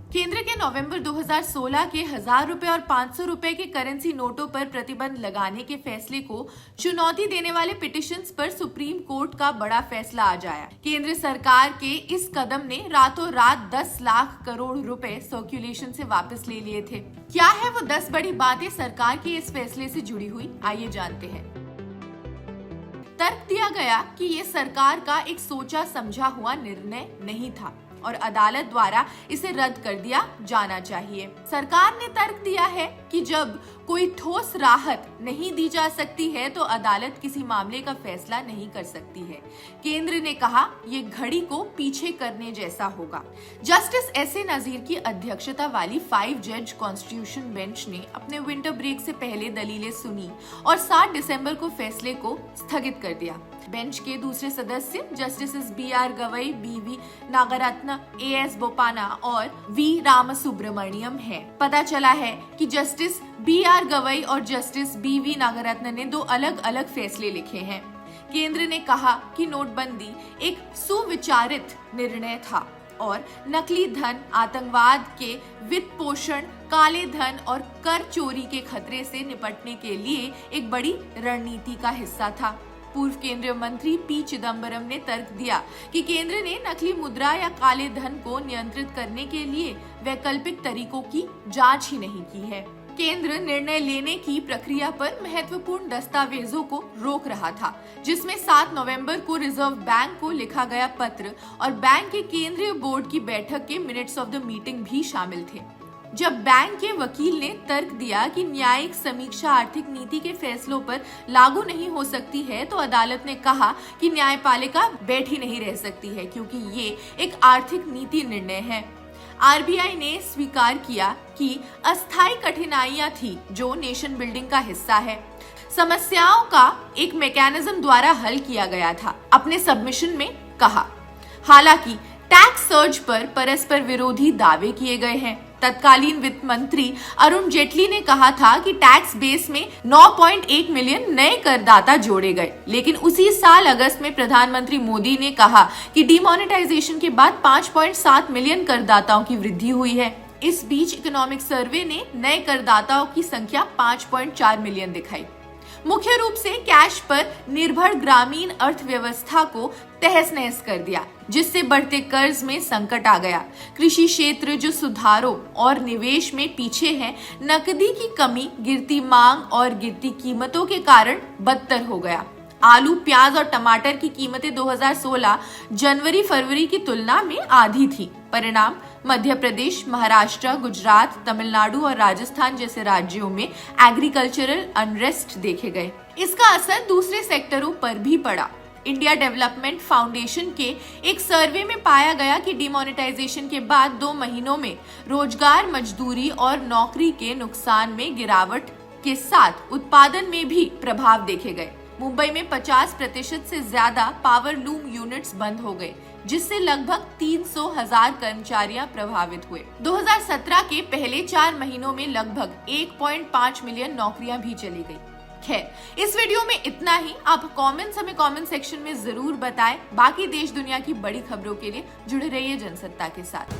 केंद्र के नवंबर 2016 के 1000 रुपए और 500 रुपए के करेंसी नोटों पर प्रतिबंध लगाने के फैसले को चुनौती देने वाले पिटीशंस पर सुप्रीम कोर्ट का बड़ा फैसला आ जाया। केंद्र सरकार के इस कदम ने रातों रात 10 लाख करोड़ रुपए सर्कुलेशन से वापस ले लिए थे। क्या है वो 10 बड़ी बातें सरकार के इस फैसले से जुड़ी हुई, आइए जानते हैं। तर्क दिया गया कि ये सरकार का एक सोचा समझा हुआ निर्णय नहीं था और अदालत द्वारा इसे रद्द कर दिया जाना चाहिए। सरकार ने तर्क दिया है कि जब कोई ठोस राहत नहीं दी जा सकती है तो अदालत किसी मामले का फैसला नहीं कर सकती है। केंद्र ने कहा ये घड़ी को पीछे करने जैसा होगा। जस्टिस एस ए नजीर की अध्यक्षता वाली 5 जज कॉन्स्टिट्यूशन बेंच ने अपने विंटर ब्रेक से पहले दलीलें सुनी और 7 दिसंबर को फैसले को स्थगित कर दिया। बेंच के दूसरे सदस्य justice B R Gavai, B V Nagarathna, A S Bopanna और वी रामसुब्रमण्यम हैं। पता चला है कि जस्टिस बी आर गवई और जस्टिस बी वी नागरत्न ने 2 अलग अलग फैसले लिखे हैं। केंद्र ने कहा कि नोटबंदी एक सुविचारित निर्णय था और नकली धन, आतंकवाद के वित्त पोषण, काले धन और कर चोरी के खतरे से निपटने के लिए एक बड़ी रणनीति का हिस्सा था। पूर्व केंद्रीय मंत्री पी चिदम्बरम ने तर्क दिया कि केंद्र ने नकली मुद्रा या काले धन को नियंत्रित करने के लिए वैकल्पिक तरीकों की जांच ही नहीं की है। केंद्र निर्णय लेने की प्रक्रिया पर महत्वपूर्ण दस्तावेजों को रोक रहा था, जिसमें 7 नवंबर को रिजर्व बैंक को लिखा गया पत्र और बैंक के केंद्रीय बोर्ड की बैठक के मिनट्स ऑफ द मीटिंग भी शामिल थे। जब बैंक के वकील ने तर्क दिया कि न्यायिक समीक्षा आर्थिक नीति के फैसलों पर लागू नहीं हो सकती है तो अदालत ने कहा कि न्यायपालिका बैठी नहीं रह सकती है क्योंकि ये एक आर्थिक नीति निर्णय है। आरबीआई ने स्वीकार किया कि अस्थायी कठिनाइयां थी जो नेशन बिल्डिंग का हिस्सा है। समस्याओं का एक मैकेनिज्म द्वारा हल किया गया था, अपने सबमिशन में कहा। हालांकि टैक्स सर्ज पर परस्पर विरोधी दावे किए गए हैं। तत्कालीन वित्त मंत्री अरुण जेटली ने कहा था कि टैक्स बेस में 9.1 मिलियन नए करदाता जोड़े गए, लेकिन उसी साल अगस्त में प्रधानमंत्री मोदी ने कहा कि डिमोनेटाइजेशन के बाद 5.7 मिलियन करदाताओं की वृद्धि हुई है। इस बीच इकोनॉमिक सर्वे ने नए करदाताओं की संख्या 5.4 मिलियन दिखाई। मुख्य रूप से कैश पर निर्भर ग्रामीण अर्थव्यवस्था को तहस नहस कर दिया, जिससे बढ़ते कर्ज में संकट आ गया। कृषि क्षेत्र जो सुधारों और निवेश में पीछे है, नकदी की कमी, गिरती मांग और गिरती कीमतों के कारण बदतर हो गया। आलू, प्याज और टमाटर की कीमतें 2016 जनवरी-फरवरी की तुलना में आधी थी। परिणाम मध्य प्रदेश, महाराष्ट्र, गुजरात, तमिलनाडु और राजस्थान जैसे राज्यों में एग्रीकल्चरल अनरेस्ट देखे गए। इसका असर दूसरे सेक्टरों पर भी पड़ा। इंडिया डेवलपमेंट फाउंडेशन के एक सर्वे में पाया गया कि डिमोनेटाइजेशन के बाद 2 महीनों में रोजगार, मजदूरी और नौकरी के नुकसान में गिरावट के साथ उत्पादन में भी प्रभाव देखे गए। मुंबई में 50% से ज्यादा पावर लूम यूनिट्स बंद हो गए, जिससे लगभग 300,000 कर्मचारियां प्रभावित हुए। 2017 के पहले 4 महीनों में लगभग 1.5 मिलियन नौकरियां भी चली गई। खैर, इस वीडियो में इतना ही। आप कमेंट्स हमें कमेंट सेक्शन में जरूर बताएं। बाकी देश दुनिया की बड़ी खबरों के लिए जुड़े रहिए जनसत्ता के साथ।